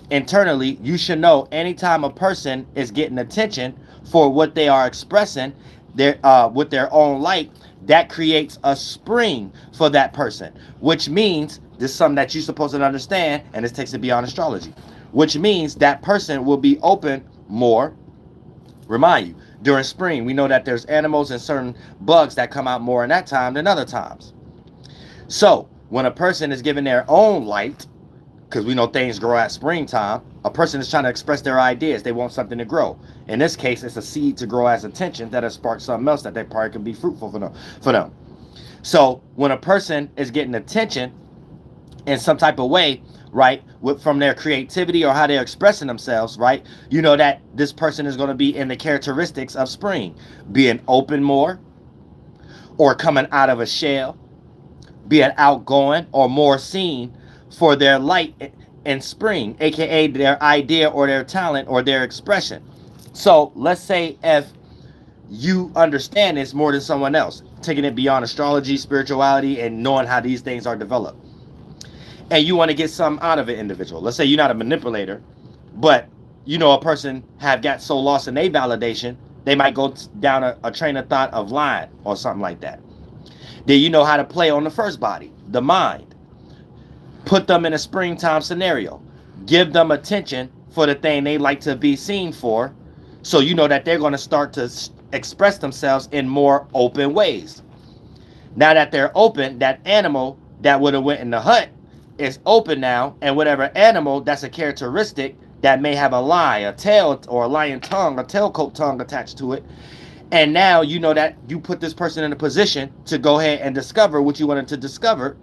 internally, you should know anytime a person is getting attention for what they are expressing with their own light, that creates a spring for that person, which means this is something that you're supposed to understand, and this takes it beyond astrology, which means that person will be open more. Remind you, during spring, we know that there's animals and certain bugs that come out more in that time than other times. So when a person is given their own light, because we know things grow at springtime, a person is trying to express their ideas. They want something to grow. In this case, it's a seed to grow as attention that has sparked something else that they probably can be fruitful for them. So when a person is getting attention in some type of way, right, from their creativity or how they're expressing themselves, right, you know that this person is going to be in the characteristics of spring, being open more, or coming out of a shell, being outgoing or more seen for their light and spring, aka their idea or their talent or their expression. So let's say if you understand this more than someone else, taking it beyond astrology, spirituality, and knowing how these things are developed, and you want to get something out of an individual. Let's say you're not a manipulator, but you know a person have got so lost in their validation, they might go down a train of thought of lying or something like that. Then you know how to play on the first body, the mind. Put them in a springtime scenario. Give them attention for the thing they like to be seen for, so you know that they're going to start to express themselves in more open ways. Now that they're open, that animal that would have went in the hut is open now, and whatever animal that's a characteristic that may have a lie, a tail, or a lion tongue, a tailcoat tongue attached to it. And now you know that you put this person in a position to go ahead and discover what you wanted to discover,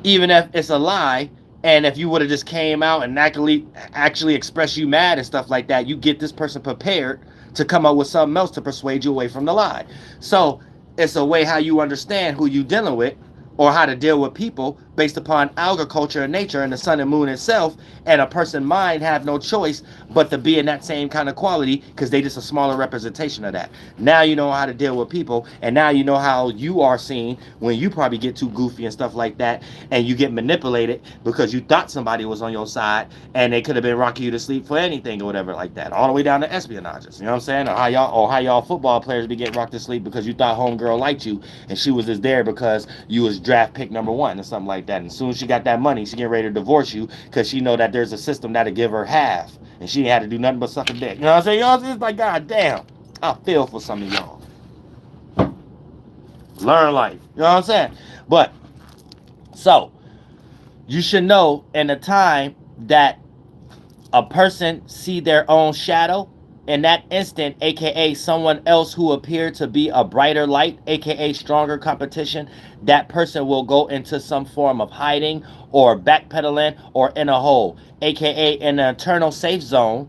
even if it's a lie. And if you would have just came out and actually express you mad and stuff like that, you get this person prepared to come up with something else to persuade you away from the lie. So it's a way how you understand who you dealing with, or how to deal with people based upon agriculture and nature and the sun and moon itself. And a person's mind have no choice but to be in that same kind of quality, because they just a smaller representation of that. Now you know how to deal with people, and now you know how you are seen when you probably get too goofy and stuff like that, and you get manipulated because you thought somebody was on your side, and they could have been rocking you to sleep for anything or whatever like that, all the way down to espionages. You know what I'm saying? Or how y'all football players be getting rocked to sleep because you thought homegirl liked you, and she was just there because you was draft pick number 1 or something like that. And as soon as she got that money, she getting ready to divorce you because she know that there's a system that'll give her half, and she ain't had to do nothing but suck a dick. You know what I'm saying? You know, it's like, god damn, I feel for some of y'all. Learn life. You know what I'm saying? But so you should know in a time that a person see their own shadow, in that instant, aka someone else who appeared to be a brighter light, aka stronger competition, that person will go into some form of hiding or backpedaling or in a hole, aka in an eternal safe zone,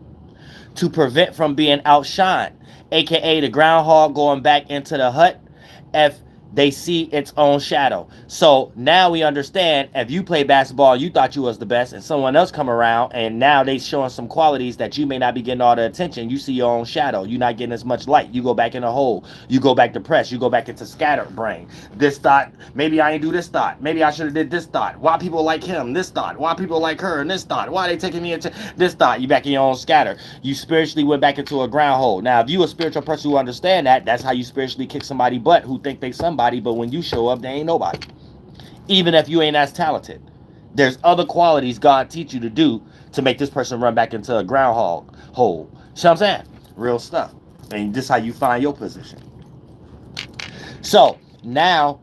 to prevent from being outshined, aka the groundhog going back into the hut if they see its own shadow. So now we understand, if you play basketball, you thought you was the best, and someone else come around and now they showing some qualities that you may not be getting all the attention. You see your own shadow. You're not getting as much light. You go back in a hole. You go back depressed. You go back into scattered brain. This thought, maybe I ain't do this thought. Maybe I should have did this thought. Why people like him? This thought. Why people like her? And this thought. Why they taking me into this thought? You back in your own scatter. You spiritually went back into a ground hole. Now, if you a spiritual person who understand that, that's how you spiritually kick somebody butt who think they somebody, but when you show up, they ain't nobody. Even if you ain't as talented, there's other qualities God teach you to do to make this person run back into a groundhog hole. See what I'm saying? Real stuff. And this is how you find your position. So now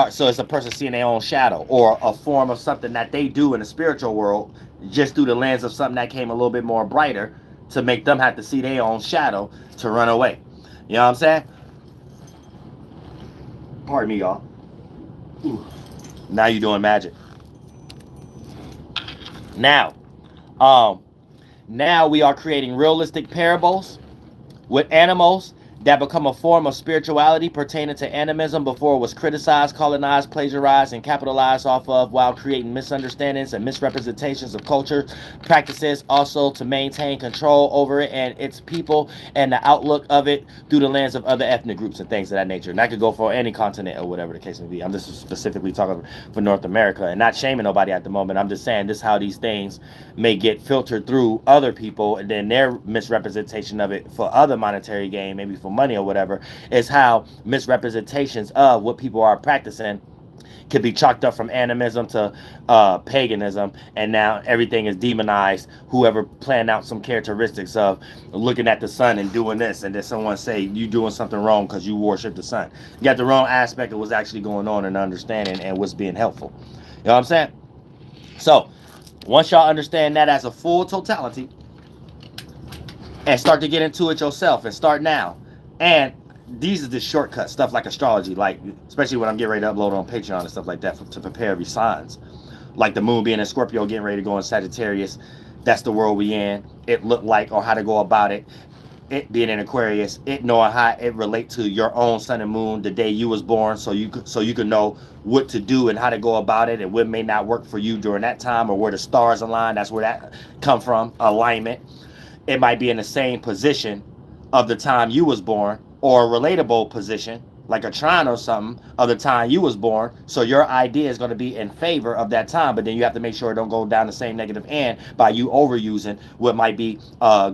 so it's a person seeing their own shadow, or a form of something that they do in the spiritual world, just through the lens of something that came a little bit more brighter, to make them have to see their own shadow to run away. You know what I'm saying? Pardon me, y'all. Ooh. Now you're doing magic. Now we are creating realistic parables with animals that become a form of spirituality pertaining to animism before it was criticized, colonized, plagiarized, and capitalized off of, while creating misunderstandings and misrepresentations of culture practices, also to maintain control over it and its people and the outlook of it through the lens of other ethnic groups and things of that nature. And that could go for any continent or whatever the case may be. I'm just specifically talking for North America and not shaming nobody at the moment. I'm just saying this is how these things may get filtered through other people, and then their misrepresentation of it for other monetary gain, maybe for money or whatever, is how misrepresentations of what people are practicing could be chalked up from animism to paganism, and now everything is demonized. Whoever planned out some characteristics of looking at the sun and doing this, and then someone say you doing something wrong because you worship the sun. You got the wrong aspect of what's actually going on and understanding and what's being helpful. You know what I'm saying? So once y'all understand that as a full totality, and start to get into it yourself, and start now. And these are the shortcut stuff like astrology, like especially when I'm getting ready to upload on Patreon and stuff like that to prepare every signs. Like the moon being in Scorpio, getting ready to go in Sagittarius. That's the world we in. It looked like, or how to go about it. it being in Aquarius, it knowing how it relate to your own sun and moon the day you was born, so you could know what to do and how to go about it, and what may not work for you during that time, or where the stars align. That's where that come from, alignment. It might be in the same position of the time you was born, or a relatable position, like a trine or something, of the time you was born. So your idea is going to be in favor of that time, but then you have to make sure it don't go down the same negative end by you overusing what might be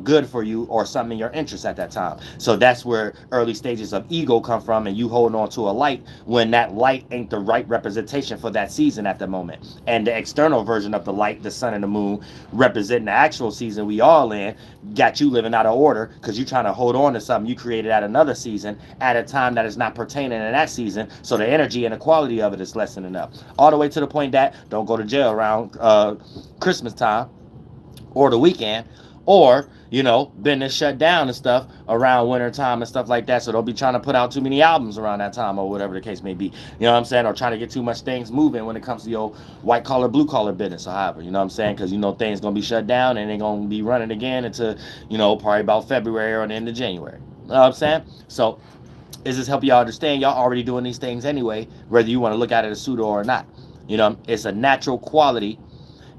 good for you or something in your interest at that time. So that's where early stages of ego come from, and you holding on to a light when that light ain't the right representation for that season at the moment. And the external version of the light, the sun and the moon, representing the actual season we all in, got you living out of order because you're trying to hold on to something you created at another season at a time that is not pertaining in that season. So the energy and the quality of it is lessening up, all the way to the point that don't go to jail around Christmas time or the weekend, or business shut down and stuff around winter time and stuff like that. So don't be trying to put out too many albums around that time, or whatever the case may be. You know what I'm saying? Or trying to get too much things moving when it comes to your white collar, blue collar business, or however. You know what I'm saying? Because things gonna be shut down and they're gonna be running again until probably about February or the end of January. You know what I'm saying? So is this help y'all understand? Y'all already doing these things anyway, whether you want to look at it as pseudo or not. It's a natural quality.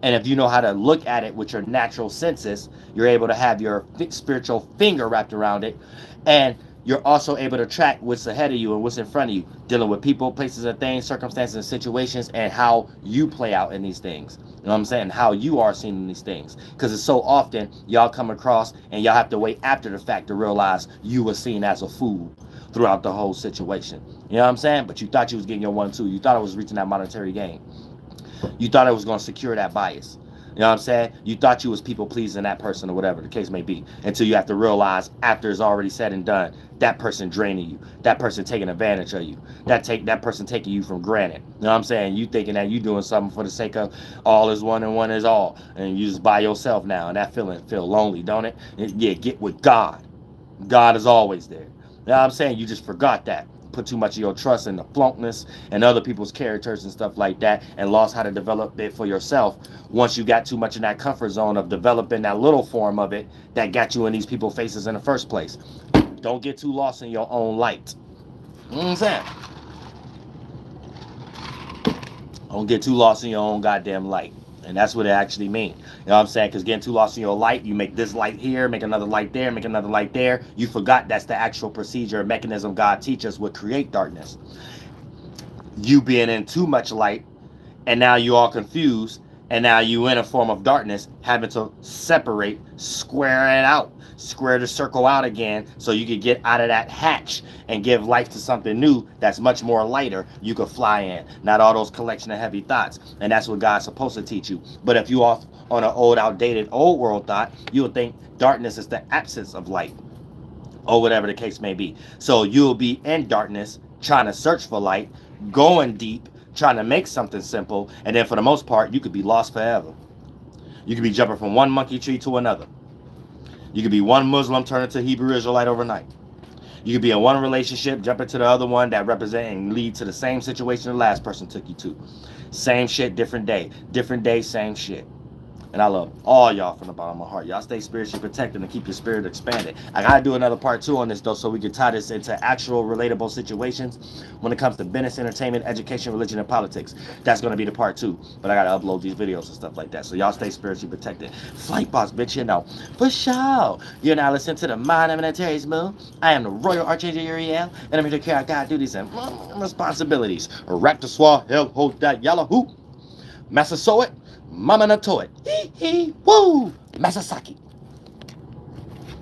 And if you know how to look at it with your natural senses, you're able to have your spiritual finger wrapped around it. And you're also able to track what's ahead of you and what's in front of you, dealing with people, places, and things, circumstances, and situations, and how you play out in these things. You know what I'm saying? How you are seen in these things. Because it's so often y'all come across and y'all have to wait after the fact to realize you were seen as a fool throughout the whole situation. You know what I'm saying? But you thought you was getting your 1-2. You thought it was reaching that monetary gain. You thought it was going to secure that bias. You know what I'm saying? You thought you was people pleasing that person or whatever the case may be, until you have to realize after it's already said and done, that person draining you, that person taking advantage of you, that person taking you from granted. You know what I'm saying? You thinking that you doing something for the sake of all is one and one is all, and you just by yourself now, and that feeling feel lonely, don't it? Yeah, get with God. God is always there. You know what I'm saying? You just forgot that. Put too much of your trust in the flunkness and other people's characters and stuff like that, and lost how to develop it for yourself once you got too much in that comfort zone of developing that little form of it that got you in these people's faces in the first place. Don't get too lost in your own light. You know what I'm saying? Don't get too lost in your own goddamn light. And that's what it actually means. You know what I'm saying? Because getting too lost in your light, you make this light here, make another light there, make another light there. You forgot that's the actual procedure, mechanism God teaches would create darkness. You being in too much light, and now you all confused, and now you in a form of darkness, having to separate, square it out, square the circle out again, so you could get out of that hatch and give life to something new that's much more lighter you could fly in. Not all those collection of heavy thoughts. And that's what God's supposed to teach you. But if you off on an old, outdated, old world thought, you would think darkness is the absence of light, or whatever the case may be. So you'll be in darkness, trying to search for light, going deep, trying to make something simple, and then for the most part, you could be lost forever. You could be jumping from one monkey tree to another. You could be one Muslim turning to Hebrew Israelite overnight. You could be in one relationship, jumping to the other one that represent and lead to the same situation the last person took you to. Same shit, different day. Different day, same shit. And I love all y'all from the bottom of my heart. Y'all stay spiritually protected and keep your spirit expanded. I gotta do another part 2 on this though, so we can tie this into actual relatable situations when it comes to business, entertainment, education, religion, and politics. That's gonna be the part 2. But I gotta upload these videos and stuff like that. So y'all stay spiritually protected. Flight boss, bitch, for sure. You're now listening to the Mind of Terry's Moon. I am the Royal Archangel Uriel, and I'm here to carry out God duties and responsibilities. Rap to swah, hell, hold that yellow hoop. Massa saw it. Mama na to it. Hee hee woo. Massa Psyche.